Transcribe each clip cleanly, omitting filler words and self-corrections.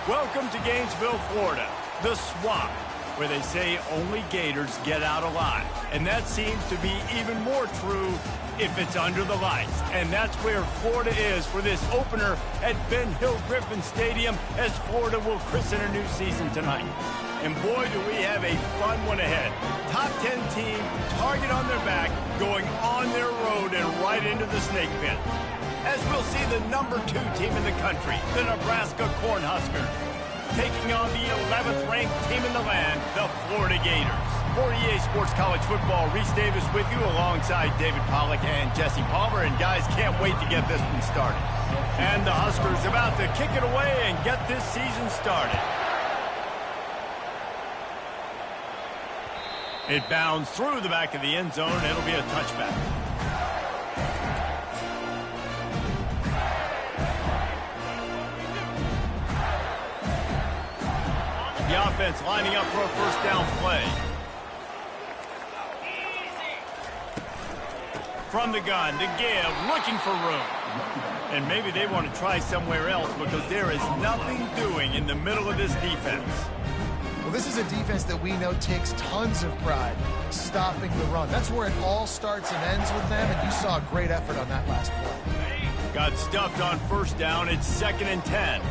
Welcome to Gainesville, Florida, the swamp, where they say only Gators get out alive. And that seems to be even more true if it's under the lights. And that's where Florida is for this opener at Ben Hill Griffin Stadium as Florida will christen a new season tonight. And boy, do we have a fun one ahead. Top 10 team, target on their back, going on their road and right into the snake pit. As we'll see the number 2 team in the country, the Nebraska Cornhuskers, taking on the 11th ranked team in the land, the Florida Gators. For EA Sports College Football, Reese Davis with you alongside David Pollack and Jesse Palmer. And guys, can't wait to get this one started. And the Huskers about to kick it away and get this season started. It bounds through the back of the end zone. It'll be a touchback. The offense lining up for a first down play. From the gun to give, looking for room. And maybe they want to try somewhere else because there is nothing doing in the middle of this defense. Well, this is a defense that we know takes tons of pride stopping the run. That's where it all starts and ends with them, and you saw a great effort on that last play. Got stuffed on first down. It's 2nd and 10.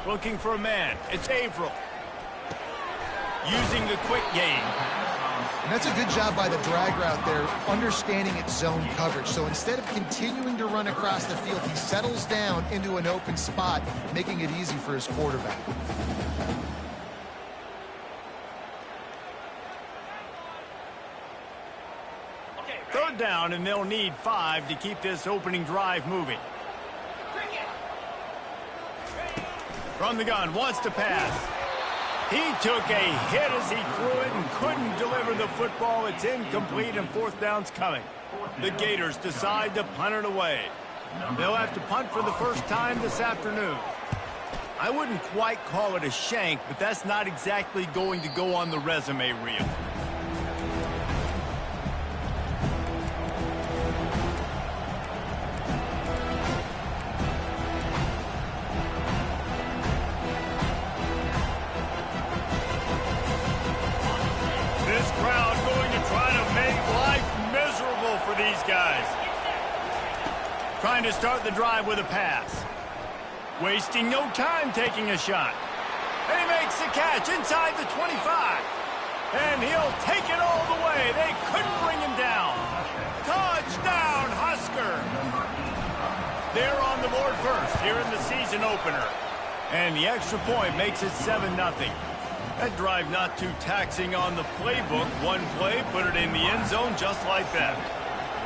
Looking for a man. It's Averill. Using the quick game. And that's a good job by the drag route there, understanding its zone coverage. So instead of continuing to run across the field, he settles down into an open spot, making it easy for his quarterback. Third down, and they'll need 5 to keep this opening drive moving. From the gun, wants to pass. He took a hit as he threw it and couldn't deliver the football. It's incomplete and 4th down's coming. The Gators decide to punt it away. They'll have to punt for the first time this afternoon. I wouldn't quite call it a shank, but that's not exactly going to go on the resume reel. Guys trying to start the drive with a pass, wasting no time taking a shot, and he makes the catch inside the 25, and he'll take it all the way. They couldn't bring him down. Touchdown Husker. They're on the board first here in the season opener, and the extra point makes it 7-0. That drive not too taxing on the playbook. One play, put it in the end zone just like that.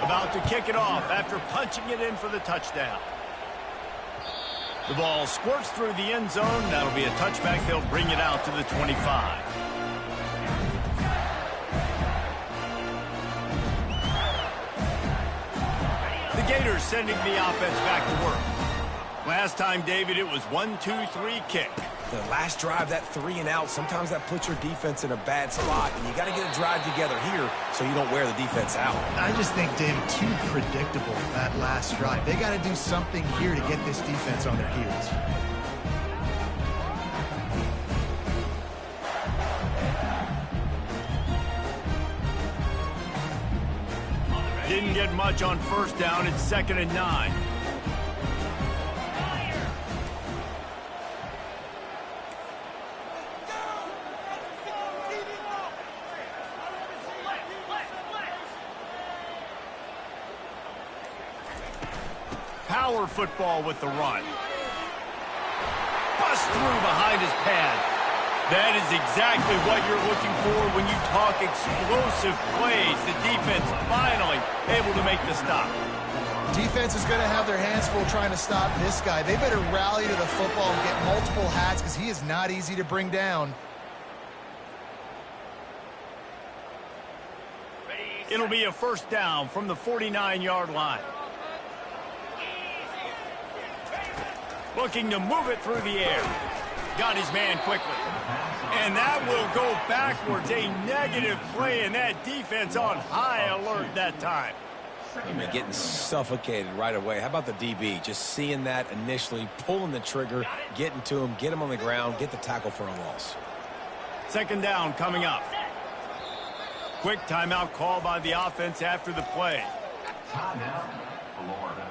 About to kick it off after punching it in for the touchdown. The ball squirts through the end zone. That'll be a touchback. They'll bring it out to the 25. The Gators sending the offense back to work. Last time, David, it was 1-2-3 kick. The last drive, that 3-and-out, sometimes that puts your defense in a bad spot, and you got to get a drive together here so you don't wear the defense out. I just think, David, too predictable, that last drive. They got to do something here to get this defense on their heels. Didn't get much on first down. It's 2nd and 9. Power football with the run. Bust through behind his pad. That is exactly what you're looking for when you talk explosive plays. The defense finally able to make the stop. Defense is going to have their hands full trying to stop this guy. They better rally to the football and get multiple hats because he is not easy to bring down. It'll be a first down from the 49-yard line. Looking to move it through the air. Got his man quickly. And that will go backwards. A negative play, and that defense on high alert that time. Getting suffocated right away. How about the DB? Just seeing that initially, pulling the trigger, getting to him, get him on the ground, get the tackle for a loss. Second down coming up. Quick timeout call by the offense after the play. Timeout, Florida.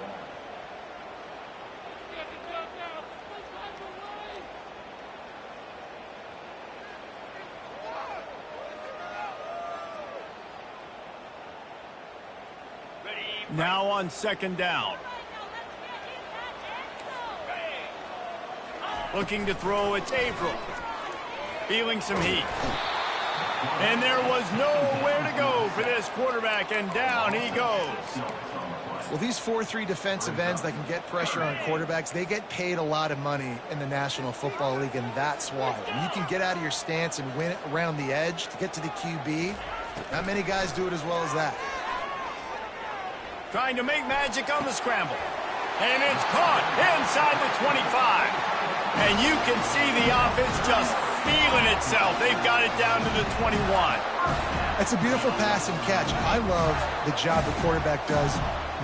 Now on second down. Looking to throw, it's April. Feeling some heat. And there was nowhere to go for this quarterback, and down he goes. Well, these 4-3 defensive ends that can get pressure on quarterbacks, they get paid a lot of money in the National Football League, and that's why. When you can get out of your stance and win it around the edge to get to the QB, not many guys do it as well as that. Trying to make magic on the scramble. And it's caught inside the 25. And you can see the offense just feeling itself. They've got it down to the 21. That's a beautiful pass and catch. I love the job the quarterback does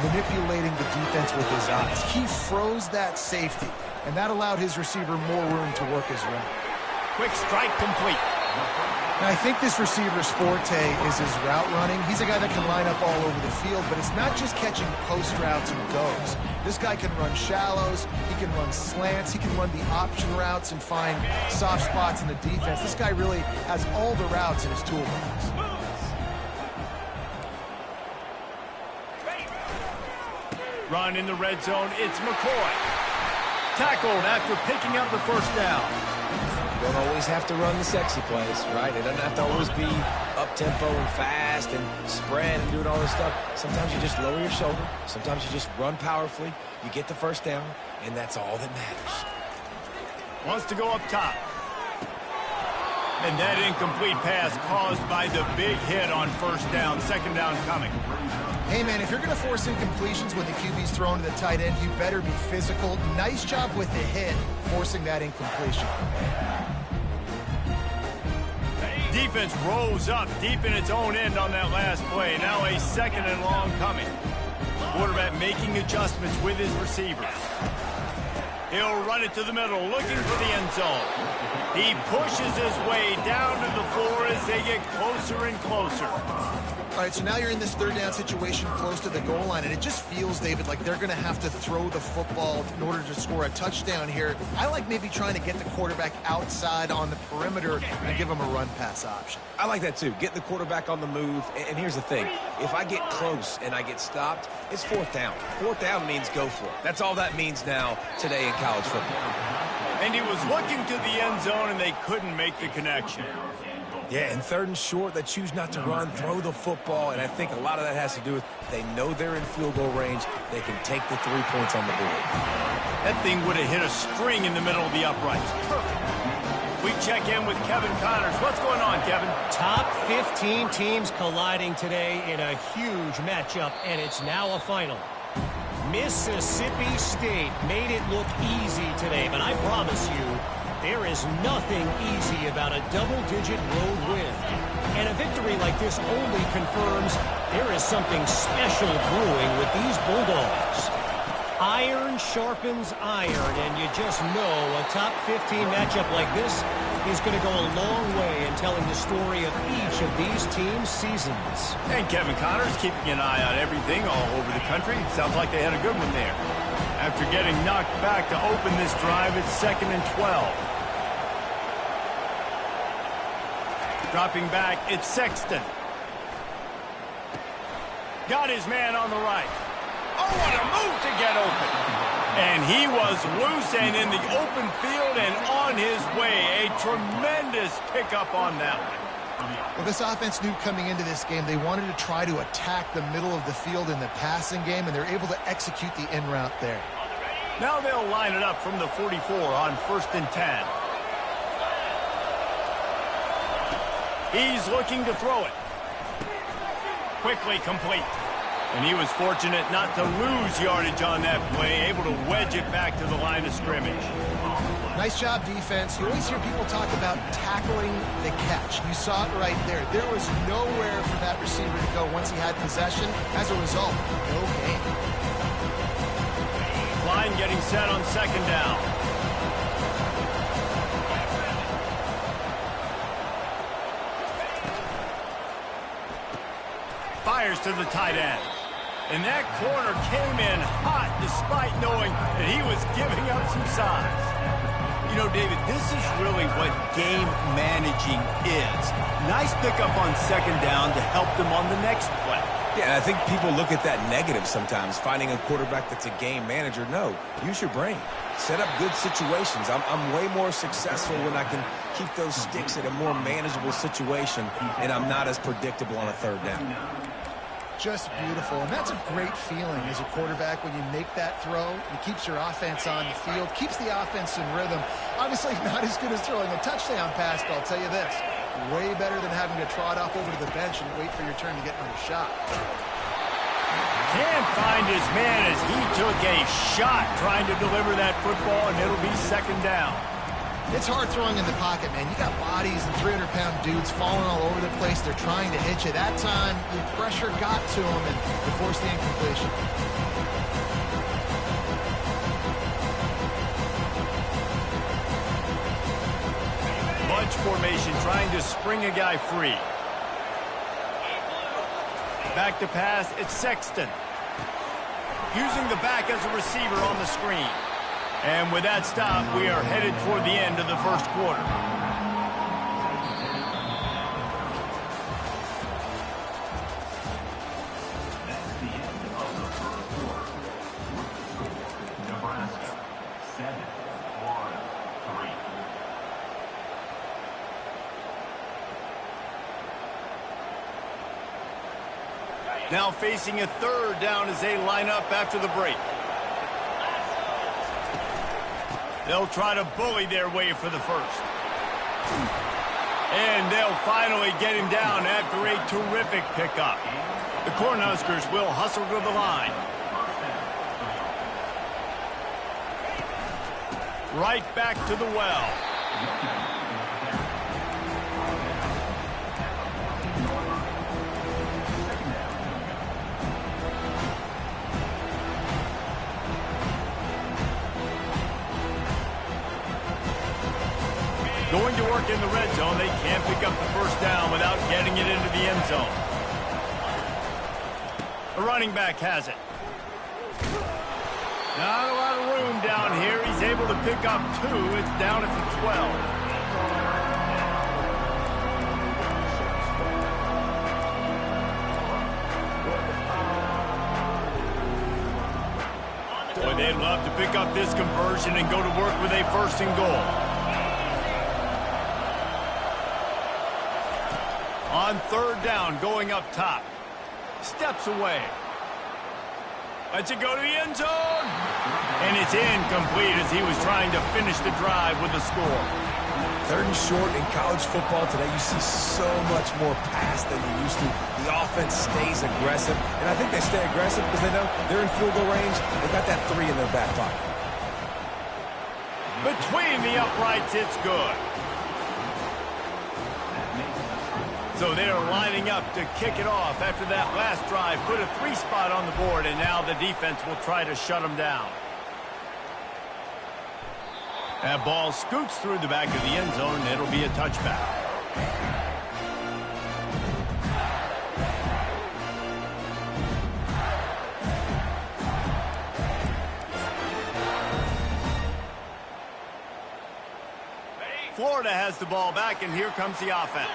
manipulating the defense with his eyes. He froze that safety, and that allowed his receiver more room to work his route. Quick strike complete. Now, I think this receiver's forte is his route running. He's a guy that can line up all over the field, but it's not just catching post routes and goes. This guy can run shallows, he can run slants, he can run the option routes and find soft spots in the defense. This guy really has all the routes in his toolbox. Run in the red zone, it's McCoy. Tackled after picking up the first down. Don't always have to run the sexy plays, right? It doesn't have to always be up-tempo and fast and spread and doing all this stuff. Sometimes you just lower your shoulder. Sometimes you just run powerfully. You get the first down, and that's all that matters. Wants to go up top. And that incomplete pass caused by the big hit on first down. Second down coming. Hey, man, if you're going to force incompletions when the QB's thrown to the tight end, you better be physical. Nice job with the hit, forcing that incompletion. Defense rose up deep in its own end on that last play. Now a second and long coming. Quarterback making adjustments with his receivers. He'll run it to the middle, looking for the end zone. He pushes his way down to the floor as they get closer and closer. All right, so now you're in this third down situation close to the goal line, and it just feels, David, like they're going to have to throw the football in order to score a touchdown here. I like maybe trying to get the quarterback outside on the perimeter and give him a run-pass option. I like that, too. Get the quarterback on the move. And here's the thing. If I get close and I get stopped, it's fourth down. Fourth down means go for it. That's all that means now today in college football. And he was looking to the end zone, and they couldn't make the connection. Yeah, and third and short, they choose not to run, throw the football, and I think a lot of that has to do with they know they're in field goal range. They can take the 3 points on the board. That thing would have hit a string in the middle of the uprights. Perfect. We check in with Kevin Connors. What's going on, Kevin? Top 15 teams colliding today in a huge matchup, and it's now a final. Mississippi State made it look easy today, but I promise you, there is nothing easy about a double-digit road win. And a victory like this only confirms there is something special brewing with these Bulldogs. Iron sharpens iron, and you just know a top 15 matchup like this is going to go a long way in telling the story of each of these teams' seasons. And Kevin Connors keeping an eye on everything all over the country. Sounds like they had a good one there. After getting knocked back to open this drive, it's 2nd and 12. Dropping back, it's Sexton. Got his man on the right. Oh, what a move to get open. And he was loose and in the open field and on his way. A tremendous pickup on that one. Well, this offense knew coming into this game they wanted to try to attack the middle of the field in the passing game, and they're able to execute the in route there. Now they'll line it up from the 44 on 1st and 10. He's looking to throw it. Quickly complete. And he was fortunate not to lose yardage on that play, able to wedge it back to the line of scrimmage. Nice job, defense. You always hear people talk about tackling the catch. You saw it right there. There was nowhere for that receiver to go once he had possession. As a result, no gain. Line getting set on second down. Fires to the tight end. And that corner came in hot despite knowing that he was giving up some size. You know, David, this is really what game managing is. Nice pickup on second down to help them on the next play. Yeah, and I think people look at that negative sometimes, finding a quarterback that's a game manager. No, use your brain. Set up good situations. I'm way more successful when I can keep those sticks at a more manageable situation, and I'm not as predictable on a third down. Just beautiful, and that's a great feeling as a quarterback when you make that throw. It keeps your offense on the field, keeps the offense in rhythm. Obviously not as good as throwing a touchdown pass, but I'll tell you this, way better than having to trot off over to the bench and wait for your turn to get another shot. Can't find his man as he took a shot trying to deliver that football, and it'll be second down. It's hard throwing in the pocket, man. You got bodies and 300-pound dudes falling all over the place. They're trying to hit you. That time, the pressure got to them, and they forced the incompletion. Bunch formation trying to spring a guy free. Back to pass, it's Sexton. Using the back as a receiver on the screen. And with that stop, we are headed toward the end of the first quarter. That's the end of the first quarter. Nebraska, 7, Florida, 3. Now facing a third down as they line up after the break. They'll try to bully their way for the first. And they'll finally get him down after a terrific pickup. The Cornhuskers will hustle to the line. Right back to the well. Going to work in the red zone. They can't pick up the first down without getting it into the end zone. The running back has it. Not a lot of room down here. He's able to pick up 2. It's down at the 12. Boy, they'd love to pick up this conversion and go to work with a first and goal. On third down, going up top. Steps away. Lets it go to the end zone. And it's incomplete as he was trying to finish the drive with a score. Third and short in college football today, you see so much more pass than you used to. The offense stays aggressive, and I think they stay aggressive because they know they're in field goal range. They got that 3 in their back pocket. Between the uprights, it's good. So they're lining up to kick it off after that last drive. Put a 3 spot on the board, and now the defense will try to shut them down. That ball scoots through the back of the end zone, and it'll be a touchback. Florida has the ball back, and here comes the offense.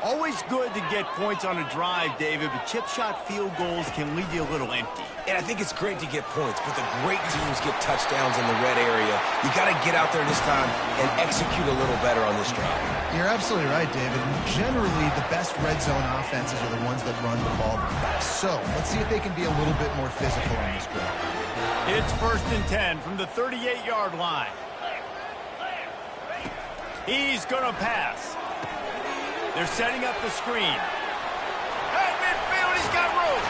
Always good to get points on a drive, David, but chip shot field goals can leave you a little empty. And I think it's great to get points, but the great teams get touchdowns in the red area. You got to get out there this time and execute a little better on this drive. You're absolutely right, David. Generally, the best red zone offenses are the ones that run the ball the best. So let's see if they can be a little bit more physical on this drive. It's 1st and 10 from the 38-yard line. He's going to pass. They're setting up the screen. At midfield, he's got room.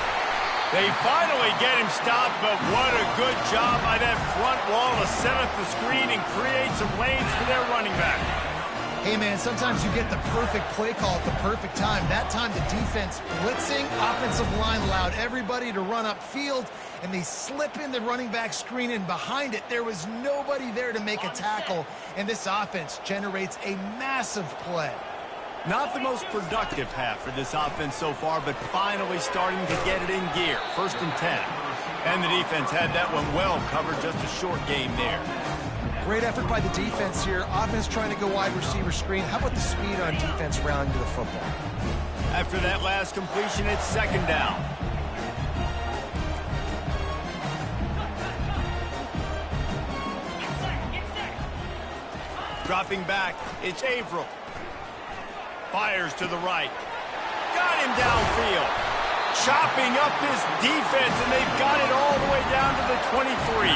They finally get him stopped, but what a good job by that front wall to set up the screen and create some lanes for their running back. Hey, man, sometimes you get the perfect play call at the perfect time. That time the defense blitzing, offensive line allowed everybody to run upfield, and they slip in the running back screen, and behind it there was nobody there to make a tackle, and this offense generates a massive play. Not the most productive half for this offense so far, but finally starting to get it in gear. 1st and 10. And the defense had that one well covered, just a short game there. Great effort by the defense here. Offense trying to go wide receiver screen. How about the speed on defense rounding to the football? After that last completion, it's 2nd down. Dropping back, it's Averill. Fires to the right. Got him downfield. Chopping up this defense, and they've got it all the way down to the 23.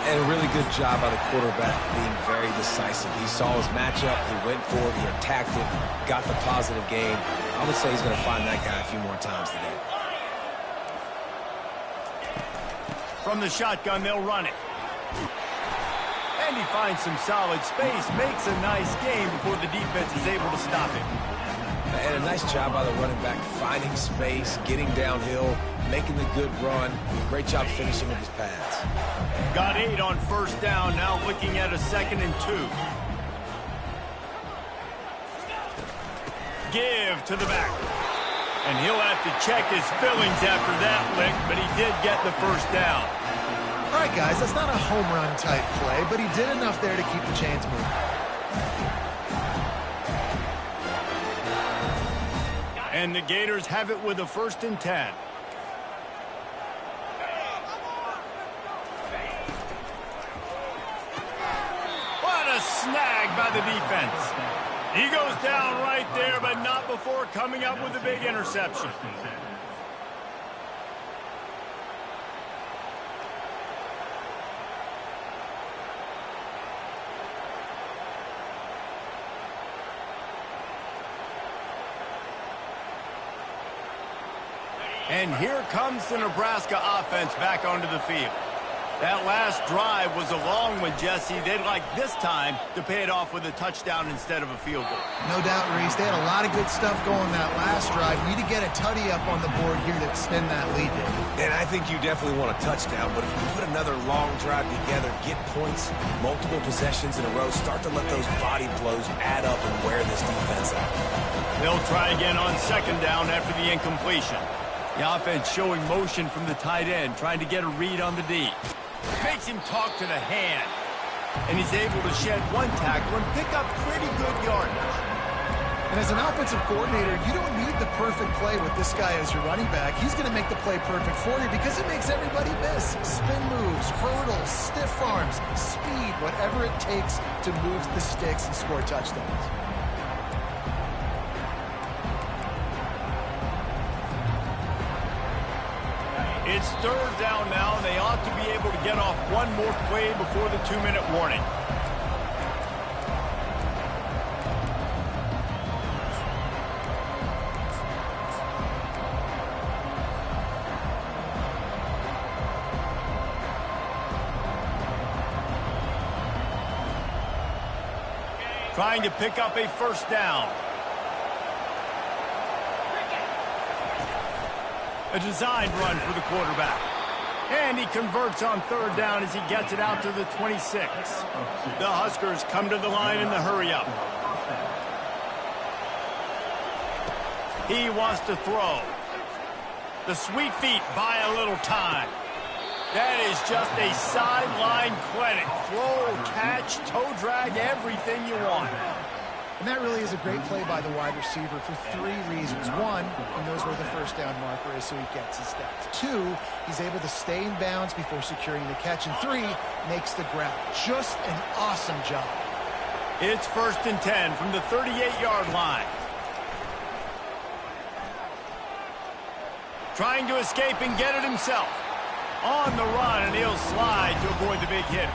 And a really good job by the quarterback being very decisive. He saw his matchup, he went for it, he attacked it, got the positive gain. I would say he's going to find that guy a few more times today. From the shotgun, they'll run it. And he finds some solid space, makes a nice game before the defense is able to stop him. And a nice job by the running back, finding space, getting downhill, making the good run. Great job finishing with his pads. Got 8 on 1st down, now looking at a 2nd and 2. Give to the back. And he'll have to check his fillings after that lick, but he did get the 1st down. All right, guys, that's not a home run type play, but he did enough there to keep the chains moving. And the Gators have it with a 1st and 10. What a snag by the defense. He goes down right there, but not before coming up with a big interception. And here comes the Nebraska offense back onto the field. That last drive was a long one, Jesse. They'd like this time to pay it off with a touchdown instead of a field goal. No doubt, Reese. They had a lot of good stuff going that last drive. Need to get a tutty up on the board here to extend that lead. And I think you definitely want a touchdown, but if you put another long drive together, get points, multiple possessions in a row, start to let those body blows add up and wear this defense out. They'll try again on 2nd down after the incompletion. The offense showing motion from the tight end, trying to get a read on the D. Makes him talk to the hand. And he's able to shed one tackle and pick up pretty good yardage. And as an offensive coordinator, you don't need the perfect play with this guy as your running back. He's going to make the play perfect for you because it makes everybody miss. Spin moves, hurdles, stiff arms, speed, whatever it takes to move the sticks and score touchdowns. It's 3rd down now, and they ought to be able to get off one more play before the 2-minute warning. Trying to pick up a 1st down. A designed run for the quarterback. And he converts on 3rd down as he gets it out to the 26. The Huskers come to the line in the hurry-up. He wants to throw. The sweet feet buy a little time. That is just a sideline clinic. Throw, catch, toe drag, everything you want. And that really is a great play by the wide receiver for 3 reasons. 1, he knows where the 1st down marker is, so he gets his steps. 2, he's able to stay in bounds before securing the catch. And 3, makes the grab. Just an awesome job. It's 1st and 10 from the 38-yard line. Trying to escape and get it himself. on the run, and he'll slide to avoid the big hit.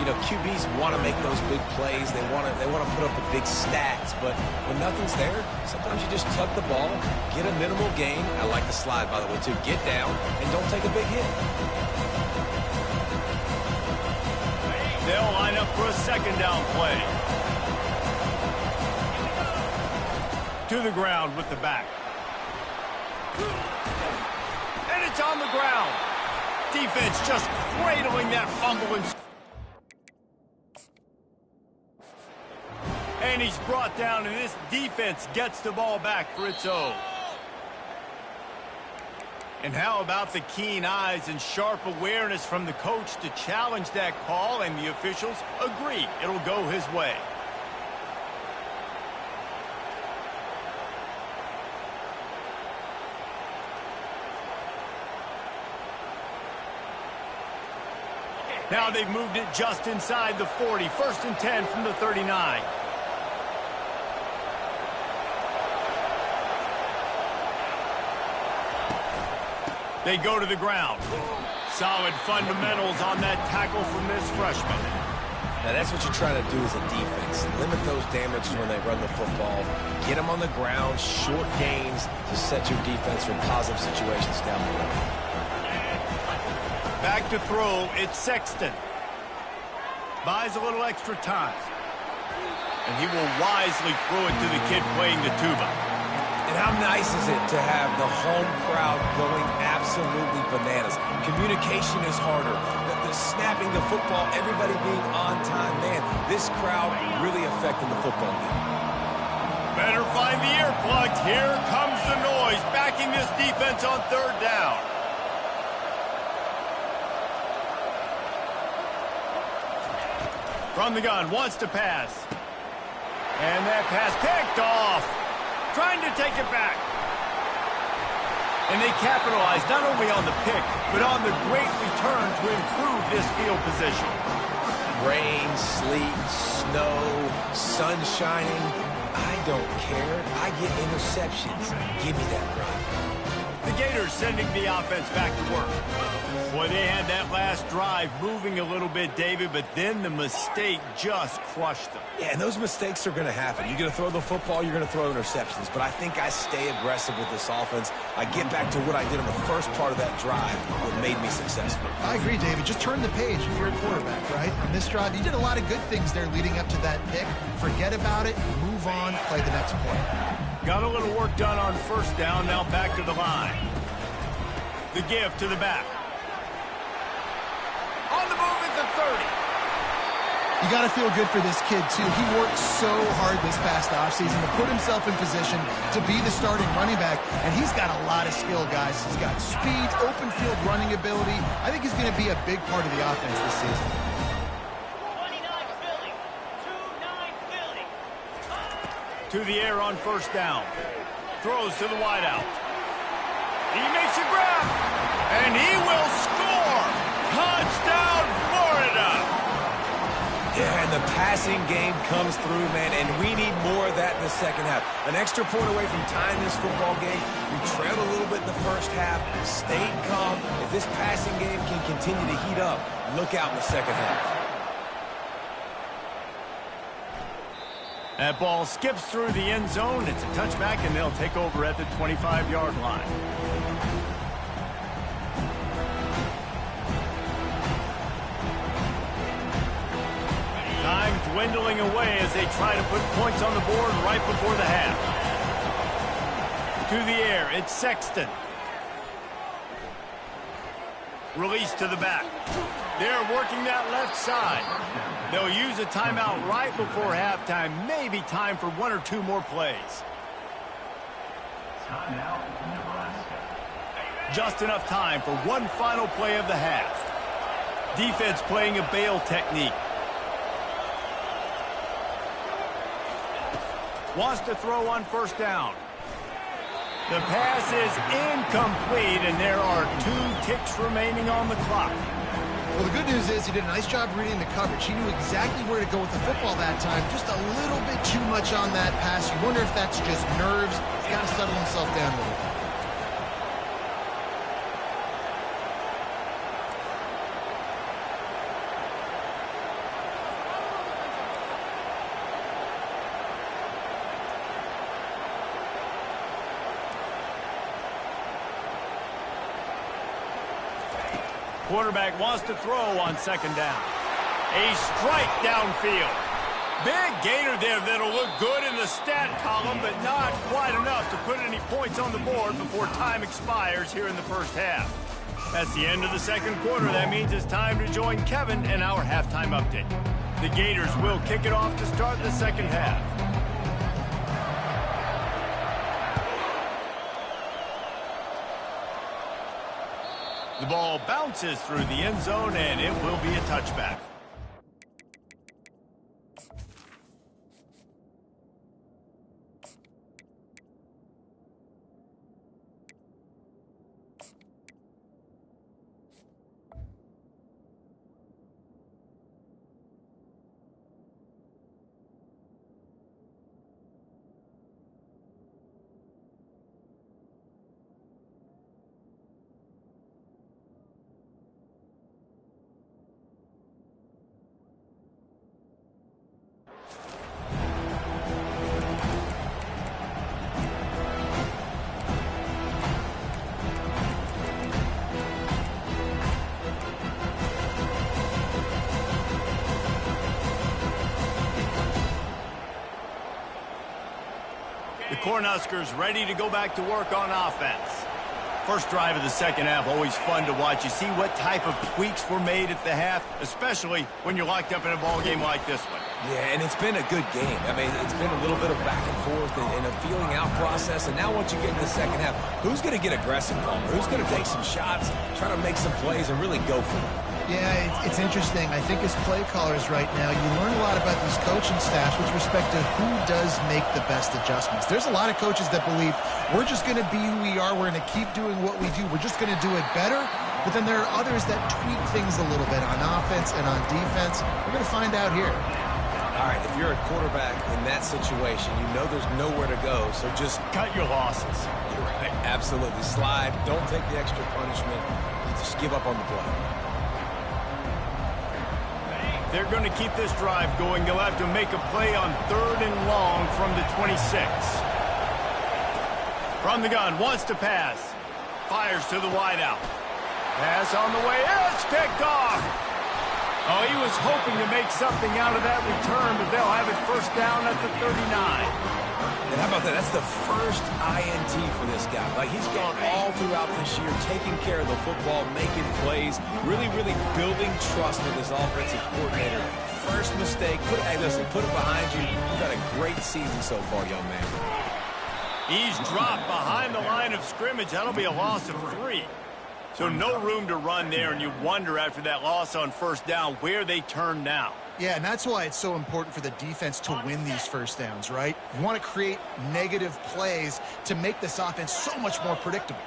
You know, QBs want to make those big plays. They want to put up the big stats. But when nothing's there, sometimes you just tuck the ball, get a minimal gain. I like the slide, by the way, too. Get down and don't take a big hit. They'll line up for a second down play. To the ground with the back. And it's on the ground. Defense just cradling that fumble. And he's brought down, and this defense gets the ball back for its own. And how about the keen eyes and sharp awareness from the coach to challenge that call, and the officials agree it'll go his way. Now they've moved it just inside the 40. 1st and 10 from the 39. They go to the ground. Solid fundamentals on that tackle from this freshman. Now that's what you're trying to do as a defense. Limit those damages when they run the football. Get them on the ground, short gains to set your defense for positive situations down the road. Back to throw, it's Sexton. Buys a little extra time. And he will wisely throw it to the kid playing the tuba. And how nice is it to have the home crowd going absolutely bananas? Communication is harder. The snapping the football, everybody being on time. Man, this crowd really affecting the football game. Better find the earplugs. Here comes the noise, backing this defense on 3rd down. From the gun, wants to pass. And that pass picked off. Trying to take it back. And they capitalize not only on the pick, but on the great return to improve this field position. Rain, sleet, snow, sun shining. I don't care. I get interceptions. Give me that run. The Gators sending the offense back to work. Boy, they had that last drive moving a little bit, David, but then the mistake just crushed them. Yeah, and those mistakes are going to happen. You're going to throw the football, you're going to throw interceptions. But I think I stay aggressive with this offense. I get back to what I did on the first part of that drive that made me successful. I agree, David. Just turn the page if you're a quarterback, right? On this drive, you did a lot of good things there leading up to that pick. Forget about it, move on, play the next play. Got a little work done on 1st down, now back to the line. The give to the back. On the move at the 30. You got to feel good for this kid, too. He worked so hard this past offseason to put himself in position to be the starting running back, and he's got a lot of skill, guys. He's got speed, open field running ability. I think he's going to be a big part of the offense this season. 29 Philly. 2-9 Philly. To the air on 1st down. Throws to the wideout. He makes a grab, and he will score. Touchdown, Florida. Yeah, and the passing game comes through, man, and we need more of that in the second half. An extra point away from tying this football game. We trailed a little bit in the first half, stayed calm. If this passing game can continue to heat up, look out in the second half. That ball skips through the end zone. It's a touchback, and they'll take over at the 25-yard line. Time dwindling away as they try to put points on the board right before the half. To the air, it's Sexton. Release to the back. They're working that left side. They'll use a timeout right before halftime. Maybe time for 1 or 2 more plays. Timeout, Nebraska. Just enough time for one final play of the half. Defense playing a bail technique. Wants to throw on 1st down. The pass is incomplete, and there are 2 ticks remaining on the clock. Well, the good news is he did a nice job reading the coverage. He knew exactly where to go with the football that time. Just a little bit too much on that pass. You wonder if that's just nerves. He's got to settle himself down a little bit. Quarterback wants to throw on second down. A strike downfield. Big gainer there that'll look good in the stat column, but not quite enough to put any points on the board before time expires here in the first half. That's the end of the second quarter. That means it's time to join Kevin in our halftime update. The Gators will kick it off to start the second half. The ball bounces through the end zone, and it will be a touchback. The Cornhuskers ready to go back to work on offense. First drive of the second half, always fun to watch. You see what type of tweaks were made at the half, especially when you're locked up in a ball game like this one. Yeah, and it's been a good game. I mean, it's been a little bit of back and forth and a feeling out process. And now once you get in the second half, who's going to get aggressive, Palmer? Who's going to take some shots, try to make some plays, and really go for it? Yeah, it's interesting. I think as play callers right now, you learn a lot about these coaching staffs with respect to who does make the best adjustments. There's a lot of coaches that believe we're just going to be who we are. We're going to keep doing what we do. We're just going to do it better. But then there are others that tweak things a little bit on offense and on defense. We're going to find out here. All right, if you're a quarterback in that situation, you know there's nowhere to go, so just cut your losses. You're right. Absolutely. Slide. Don't take the extra punishment. Just give up on the play. They're going to keep this drive going. They'll have to make a play on 3rd and long from the 26. From the gun, wants to pass. Fires to the wideout. Pass on the way. It's picked off. Oh, he was hoping to make something out of that return, but they'll have it first down at the 39. And how about that? That's the first INT for this guy. Like, he's gone all throughout this year, taking care of the football, making plays, really building trust with his offensive coordinator. First mistake, hey, listen, put it behind you. You've had a great season so far, young man. He's dropped behind the line of scrimmage. That'll be a loss of 3. So no room to run there, and you wonder after that loss on first down where they turn now. Yeah, and that's why it's so important for the defense to win these first downs, right? You want to create negative plays to make this offense so much more predictable.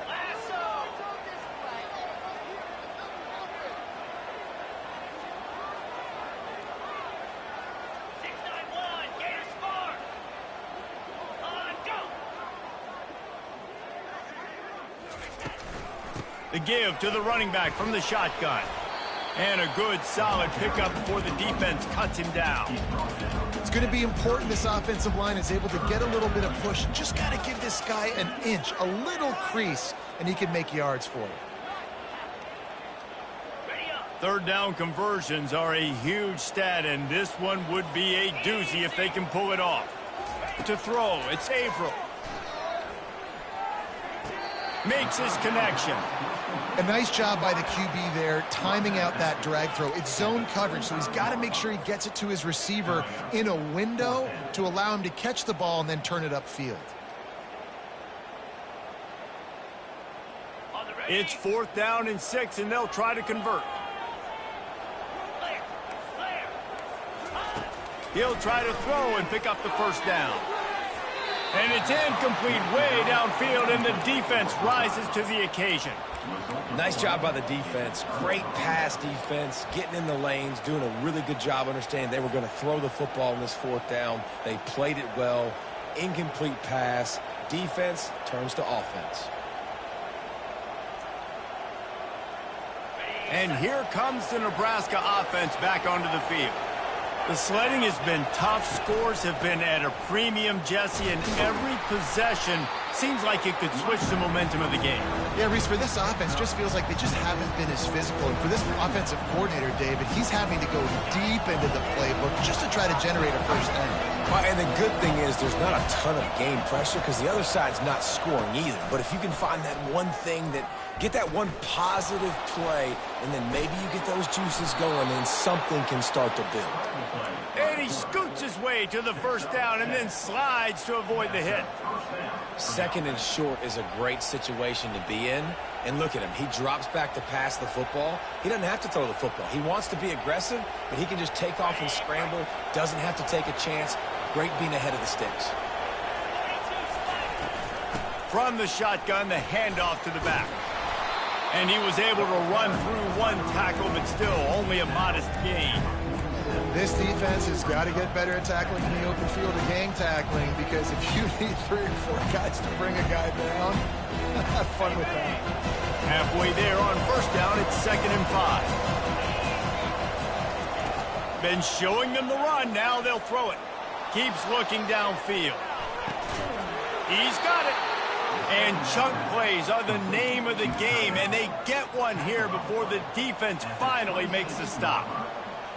The give to the running back from the shotgun. And a good, solid pickup before the defense cuts him down. It's going to be important this offensive line is able to get a little bit of push. Just got to give this guy an inch, a little crease, and he can make yards for you. 3rd down conversions are a huge stat, and this one would be a doozy if they can pull it off. To throw, it's Averill. Makes his connection. A nice job by the QB there, timing out that drag throw. It's zone coverage, so he's got to make sure he gets it to his receiver in a window to allow him to catch the ball and then turn it upfield. It's 4th down and 6, and they'll try to convert. He'll try to throw and pick up the first down. And it's incomplete way downfield, and the defense rises to the occasion. Nice job by the defense. Great pass defense, getting in the lanes, doing a really good job understanding they were going to throw the football in this 4th down. They played it well. Incomplete pass. Defense turns to offense. And here comes the Nebraska offense back onto the field. The sledding has been tough. Scores have been at a premium, Jesse, and every possession seems like it could switch the momentum of the game. Yeah, Reese, for this offense, just feels like they just haven't been as physical. And for this offensive coordinator, David, he's having to go deep into the playbook just to try to generate a first down. Well, and the good thing is there's not a ton of game pressure because the other side's not scoring either. But if you can find that one thing get that one positive play, and then maybe you get those juices going and something can start to build. And he scoots his way to the first down and then slides to avoid the hit. Second and short is a great situation to be in. And look at him. He drops back to pass the football. He doesn't have to throw the football. He wants to be aggressive, but he can just take off and scramble. Doesn't have to take a chance. Great being ahead of the sticks. From the shotgun, the handoff to the back. And he was able to run through one tackle, but still only a modest gain. This defense has got to get better at tackling in the open field and gang tackling, because if you need 3 or 4 guys to bring a guy down, have fun with that. Halfway there on first down, it's 2nd and 5. Been showing them the run, now they'll throw it. Keeps looking downfield. He's got it. And chunk plays are the name of the game, and they get one here before the defense finally makes the stop.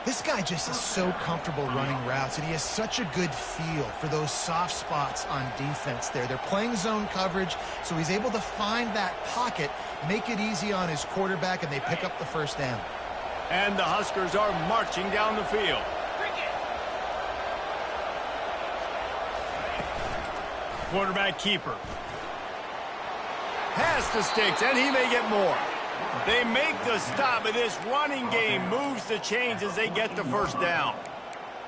This guy just is so comfortable running routes, and he has such a good feel for those soft spots on defense there. They're playing zone coverage, so he's able to find that pocket, make it easy on his quarterback, and they pick up the first down. And the Huskers are marching down the field. Quarterback keeper. Has the sticks, and he may get more. They make the stop, but this running game moves the chains as they get the first down.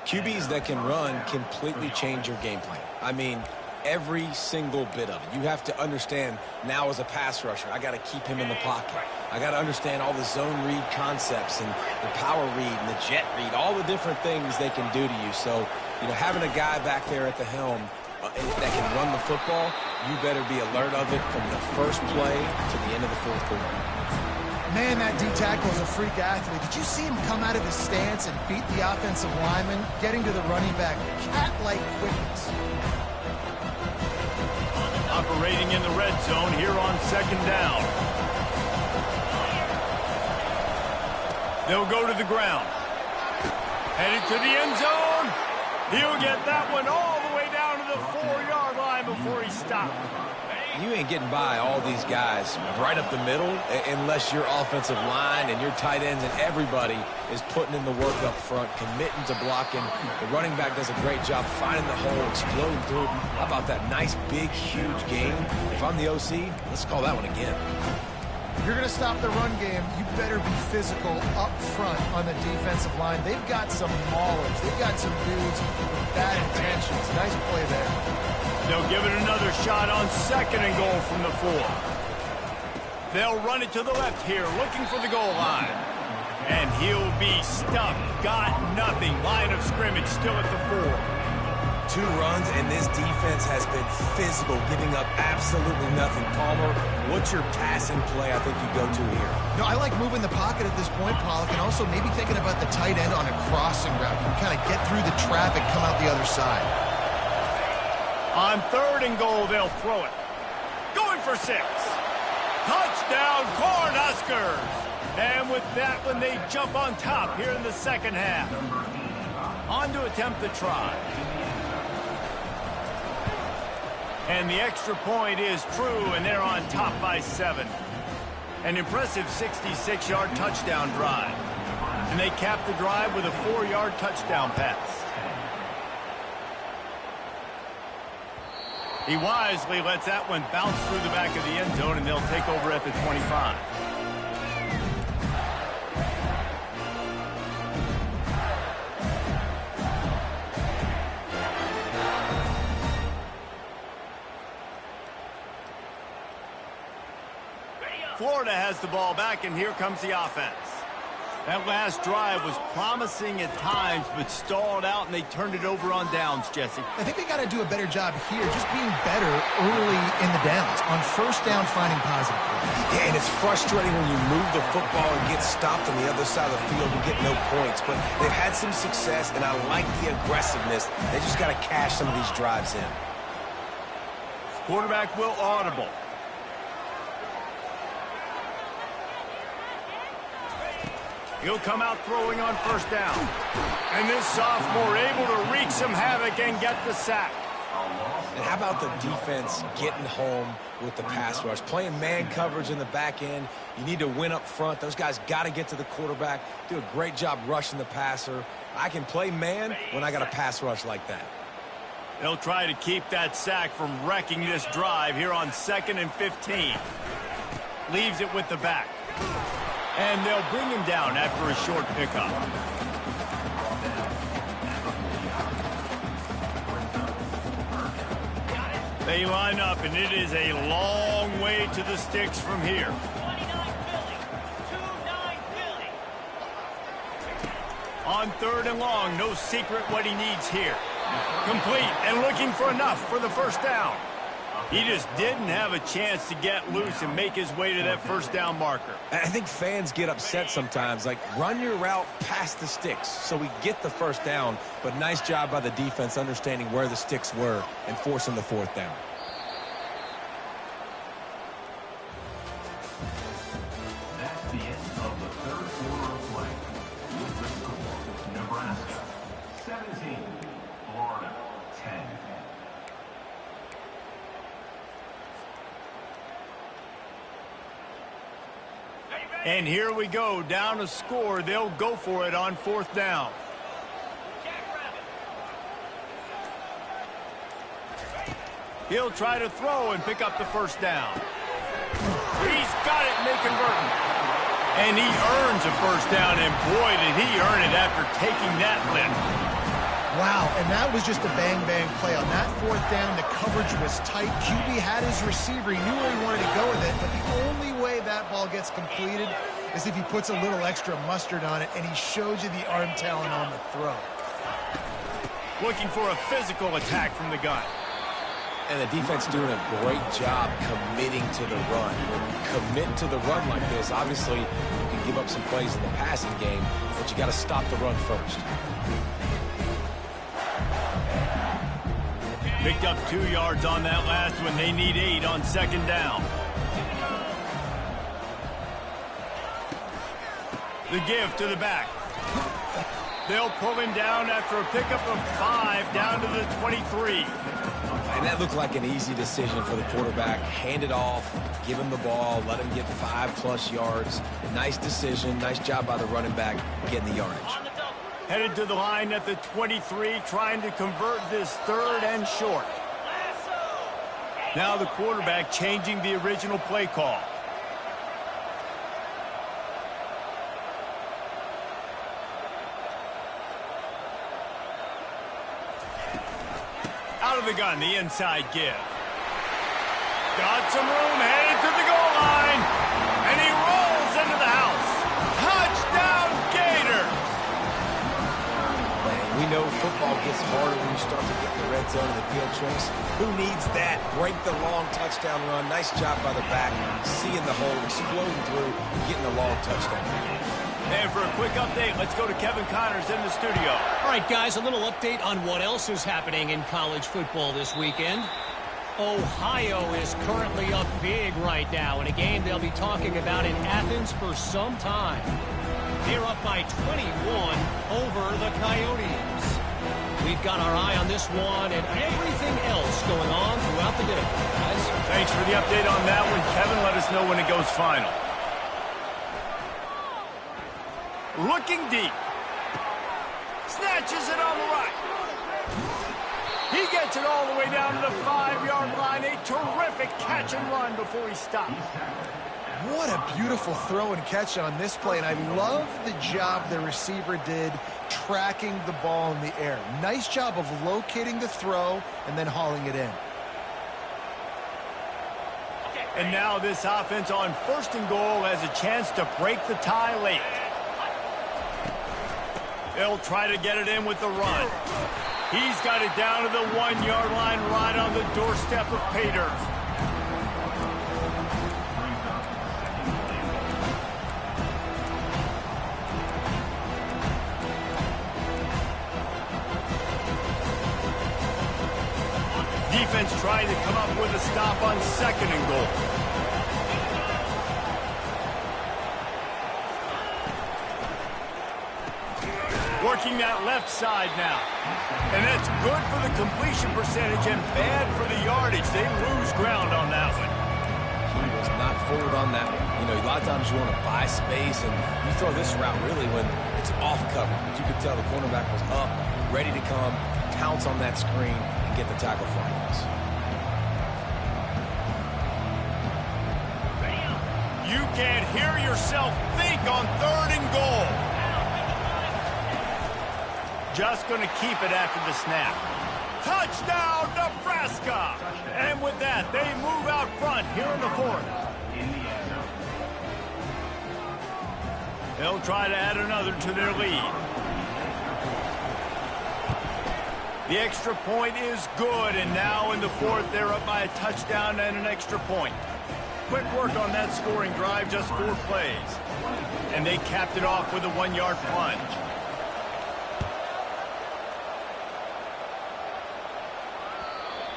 QBs that can run completely change your game plan. I mean, every single bit of it. You have to understand now as a pass rusher, I got to keep him in the pocket. I got to understand all the zone read concepts and the power read and the jet read, all the different things they can do to you. So, you know, having a guy back there at the helm that can run the football, you better be alert of it from the first play to the end of the fourth quarter. Man, that D-tackle is a freak athlete. Did you see him come out of his stance and beat the offensive lineman, getting to the running back? Cat-like quickness. Operating in the red zone here on 2nd down. They'll go to the ground. Headed to the end zone. He'll get that one all the way down to the 4-yard line before he stopped. You ain't getting by all these guys right up the middle unless your offensive line and your tight ends and everybody is putting in the work up front, committing to blocking. The running back does a great job finding the hole, exploding through it. How about that nice, big, huge game? If I'm the OC, let's call that one again. If you're going to stop the run game, you better be physical up front on the defensive line. They've got some maulers. They've got some dudes with bad intentions. Nice play there. They'll give it another shot on 2nd and goal from the 4. They'll run it to the left here, looking for the goal line. And he'll be stuck. Got nothing. Line of scrimmage still at the 4. 2 runs, and this defense has been physical, giving up absolutely nothing. Palmer, what's your passing play I think you go to here? No, I like moving the pocket at this point, Pollock, and also maybe thinking about the tight end on a crossing route. You can kind of get through the traffic, come out the other side. On 3rd and goal, they'll throw it. Going for 6. Touchdown, Cornhuskers! And with that one, they jump on top here in the 2nd half. On to attempt the try. And the extra point is true, and they're on top by 7. An impressive 66-yard touchdown drive. And they cap the drive with a 4-yard touchdown pass. He wisely lets that one bounce through the back of the end zone, and they'll take over at the 25. Florida has the ball back, and here comes the offense. That last drive was promising at times, but stalled out, and they turned it over on downs, Jesse. I think they got to do a better job here, just being better early in the downs. On first down, finding positive plays. Yeah, and it's frustrating when you move the football and get stopped on the other side of the field and get no points. But they've had some success, and I like the aggressiveness. They just got to cash some of these drives in. Quarterback will audible. He'll come out throwing on first down. And this sophomore able to wreak some havoc and get the sack. And how about the defense getting home with the pass rush? Playing man coverage in the back end. You need to win up front. Those guys got to get to the quarterback. Do a great job rushing the passer. I can play man when I got a pass rush like that. They'll try to keep that sack from wrecking this drive here on 2nd and 15. Leaves it with the back. And they'll bring him down after a short pickup. They line up, and it is a long way to the sticks from here. 29 Philly. 2-9 Philly. On 3rd and long, no secret what he needs here. Complete and looking for enough for the first down. He just didn't have a chance to get loose and make his way to that first down marker. I think fans get upset sometimes. Like, run your route past the sticks so we get the first down. But nice job by the defense understanding where the sticks were and forcing the 4th down. That's the end of the 3rd quarter of play. With the score, Nebraska 17, Florida 10. And here we go, down a score. They'll go for it on 4th down. He'll try to throw and pick up the first down. He's got it, and they convert him. And he earns a first down, and boy, did he earn it after taking that lift. Wow, and that was just a bang-bang play. On that 4th down, the coverage was tight. QB had his receiver. He knew where he wanted to go with it, but the only way that ball gets completed is if he puts a little extra mustard on it, and he shows you the arm talent on the throw. Looking for a physical attack from the gun. And the defense doing a great job committing to the run. When you commit to the run like this, obviously you can give up some plays in the passing game, but you got to stop the run first. Picked up 2 yards on that last one. They need 8 on 2nd down. The give to the back. They'll pull him down after a pickup of 5 down to the 23. And that looked like an easy decision for the quarterback. Hand it off, give him the ball, let him get 5+ yards. Nice decision. Nice job by the running back getting the yardage. Headed to the line at the 23, trying to convert this 3rd and short. Now the quarterback changing the original play call. Out of the gun, the inside give. Got some room, headed to the goal line. And he rolls into the house. Touchdown, Gator! We know football gets harder when you start to get in the red zone and the field tricks. Who needs that? Break the long touchdown run. Nice job by the back. Seeing the hole, exploding through, getting the long touchdown. And for a quick update, let's go to Kevin Connors in the studio. All right, guys, a little update on what else is happening in college football this weekend. Ohio is currently up big right now in a game they'll be talking about in Athens for some time. They're up by 21 over the Coyotes. We've got our eye on this one and everything else going on throughout the day, guys. Thanks for the update on that one, Kevin. Let us know when it goes final. Looking deep. Snatches it on the right. He gets it all the way down to the 5-yard line. A terrific catch and run before he stops. What a beautiful throw and catch on this play, and I love the job the receiver did tracking the ball in the air. Nice job of locating the throw and then hauling it in. And now this offense on 1st and goal has a chance to break the tie late. They'll try to get it in with the run. He's got it down to the 1-yard line right on the doorstep of pay dirt. defense trying to come up with a stop on 2nd and goal. Working that left side now. And that's good for the completion percentage and bad for the yardage. They lose ground on that one. He was not forward on that one. You know, a lot of times you want to buy space, and you throw this route really when it's off cover. But you could tell the cornerback was up, ready to come, pounce on that screen, and get the tackle from us. You can't hear yourself think on 3rd and goal. Just going to keep it after the snap. Touchdown, Nebraska! And with that, they move out front here in the 4th. They'll try to add another to their lead. The extra point is good, and now in the 4th, they're up by a touchdown and an extra point. Quick work on that scoring drive, just 4 plays. And they capped it off with a 1-yard plunge.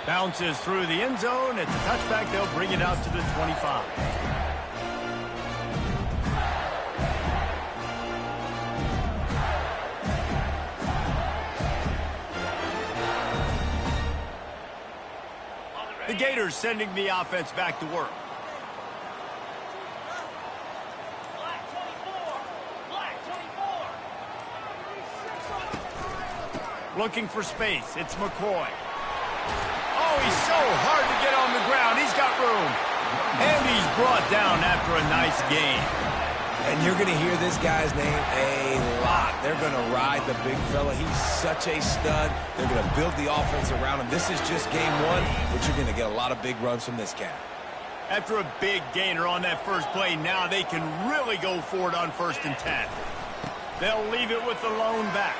Bounces through the end zone. It's a touchback. They'll bring it out to the 25. The Gators sending the offense back to work. Looking for space. It's McCoy. Oh, he's so hard to get on the ground. He's got room. And he's brought down after a nice gain. And you're going to hear this guy's name a lot. They're going to ride the big fella. He's such a stud. They're going to build the offense around him. This is just game 1, but you're going to get a lot of big runs from this cat. After a big gainer on that first play, now they can really go for it on 1st and 10. They'll leave it with the lone back.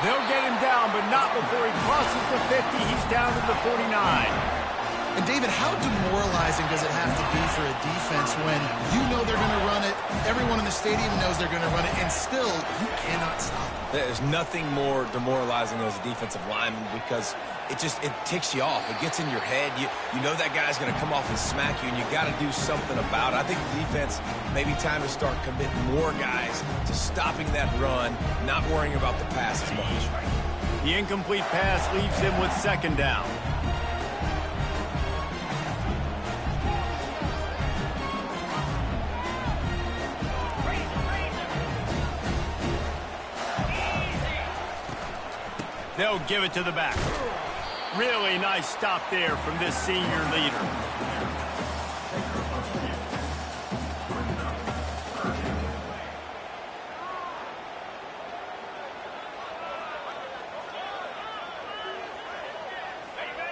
They'll get him down, but not before he crosses the 50. He's down to the 49. And, David, how demoralizing does it have to be for a defense when you know they're going to run it, everyone in the stadium knows they're going to run it, and still you cannot stop it? There's nothing more demoralizing as a defensive lineman because it ticks you off. It gets in your head. You know that guy's going to come off and smack you, and you got to do something about it. I think the defense maybe time to start committing more guys to stopping that run, not worrying about the pass as much. The incomplete pass leaves him with 2nd down. They'll give it to the back. Really nice stop there from this senior leader.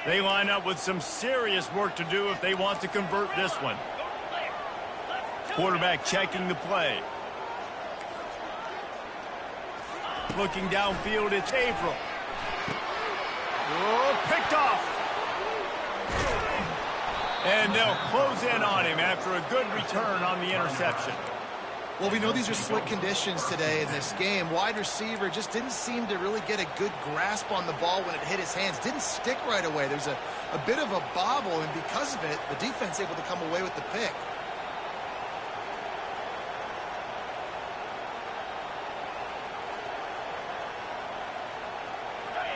They line up with some serious work to do if they want to convert this one. Quarterback checking the play. Looking downfield, it's April. Oh, picked off. And they'll close in on him after a good return on the interception. Well, we know these are slick conditions today in this game. Wide receiver just didn't seem to really get a good grasp on the ball when it hit his hands. Didn't stick right away. There's a bit of a bobble, and because of it, the defense able to come away with the pick.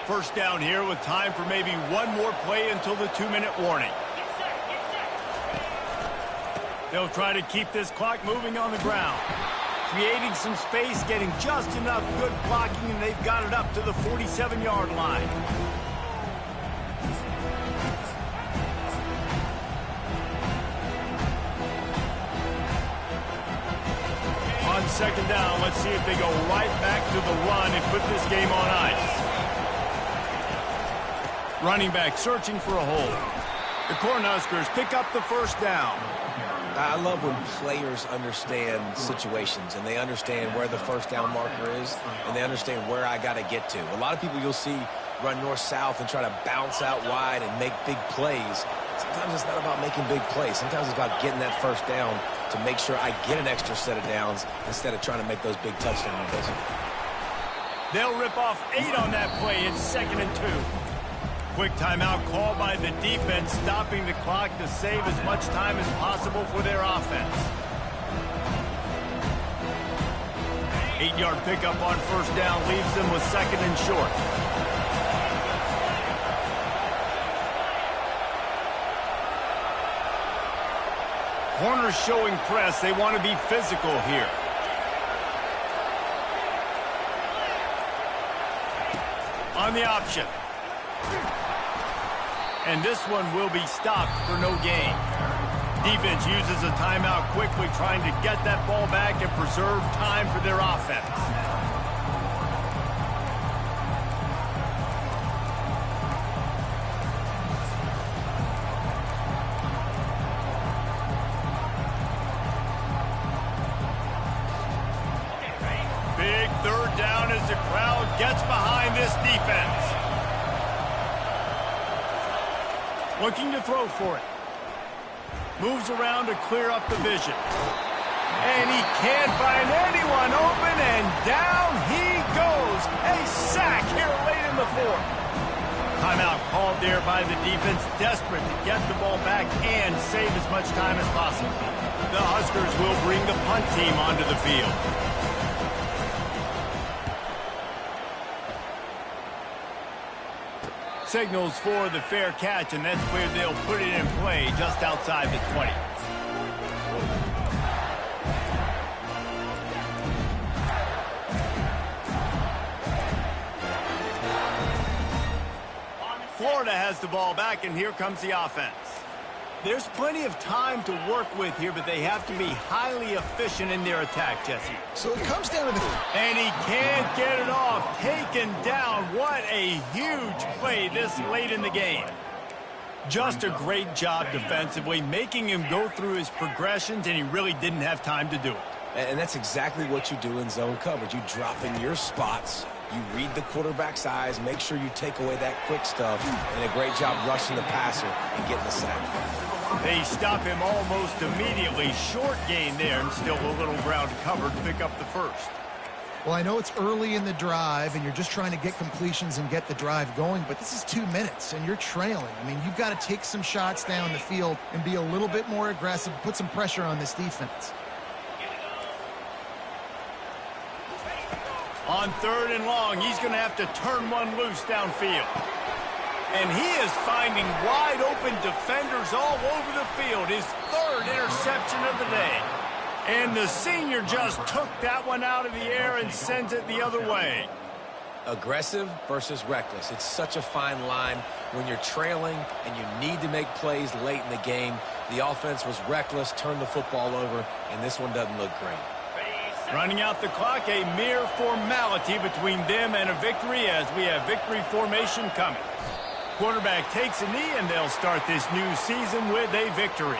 First down here with time for maybe one more play until the 2-minute warning. They'll try to keep this clock moving on the ground. Creating some space, getting just enough good blocking, and they've got it up to the 47-yard line. On 2nd down, let's see if they go right back to the run and put this game on ice. Running back searching for a hole. The Cornhuskers pick up the 1st down. I love when players understand situations and they understand where the 1st down marker is and they understand where I got to get to. A lot of people you'll see run north-south and try to bounce out wide and make big plays. Sometimes it's not about making big plays. Sometimes it's about getting that 1st down to make sure I get an extra set of downs instead of trying to make those big touchdowns. They'll rip off 8 on that play. It's 2nd and 2. Quick timeout called by the defense, stopping the clock to save as much time as possible for their offense. 8-yard pickup on first down leaves them with 2nd and short. Corners showing press. They want to be physical here. On the option. And this one will be stopped for no gain. Defense uses a timeout quickly, trying to get that ball back and preserve time for their offense. Big 3rd down as the crowd gets behind this defense. Looking to throw for it. Moves around to clear up the vision. And he can't find anyone open, and down he goes. A sack here late in the 4th. Timeout called there by the defense, desperate to get the ball back and save as much time as possible. The Huskers will bring the punt team onto the field. Signals for the fair catch, and that's where they'll put it in play just outside the 20. Florida has the ball back, and here comes the offense. There's plenty of time to work with here, but they have to be highly efficient in their attack, Jesse. So it comes down to the... And he can't get it off. Taken down. What a huge play this late in the game. Just a great job defensively, making him go through his progressions, and he really didn't have time to do it. And that's exactly what you do in zone coverage. You drop in your spots, you read the quarterback's eyes, make sure you take away that quick stuff, and a great job rushing the passer and getting the sack. They stop him almost immediately. Short gain there, and still a little ground covered to pick up the 1st. Well, I know it's early in the drive, and you're just trying to get completions and get the drive going, but this is 2 minutes, and you're trailing. I mean, you've got to take some shots down the field and be a little bit more aggressive, put some pressure on this defense. On 3rd and long, he's going to have to turn one loose downfield. And he is finding wide open defenders all over the field. His 3rd interception of the day. And the senior just took that one out of the air and sends it the other way. Aggressive versus reckless. It's such a fine line when you're trailing and you need to make plays late in the game. The offense was reckless, turned the football over, and this one doesn't look great. Running out the clock, a mere formality between them and a victory as we have victory formation coming. Quarterback takes a knee, and they'll start this new season with a victory.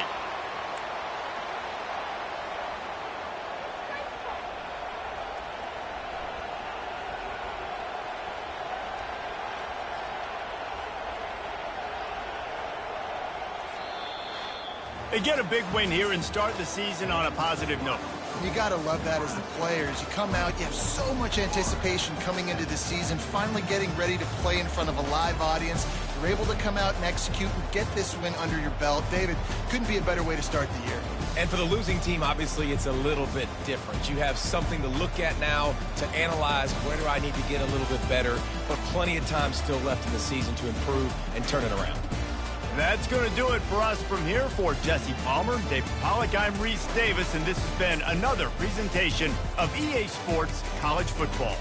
They get a big win here and start the season on a positive note. You got to love that as the players. You come out, you have so much anticipation coming into the season, finally getting ready to play in front of a live audience. You're able to come out and execute and get this win under your belt. David, couldn't be a better way to start the year. And for the losing team, obviously, it's a little bit different. You have something to look at now to analyze where do I need to get a little bit better, but plenty of time still left in the season to improve and turn it around. That's going to do it for us from here. For Jesse Palmer, David Pollack, I'm Reese Davis, and this has been another presentation of EA Sports College Football.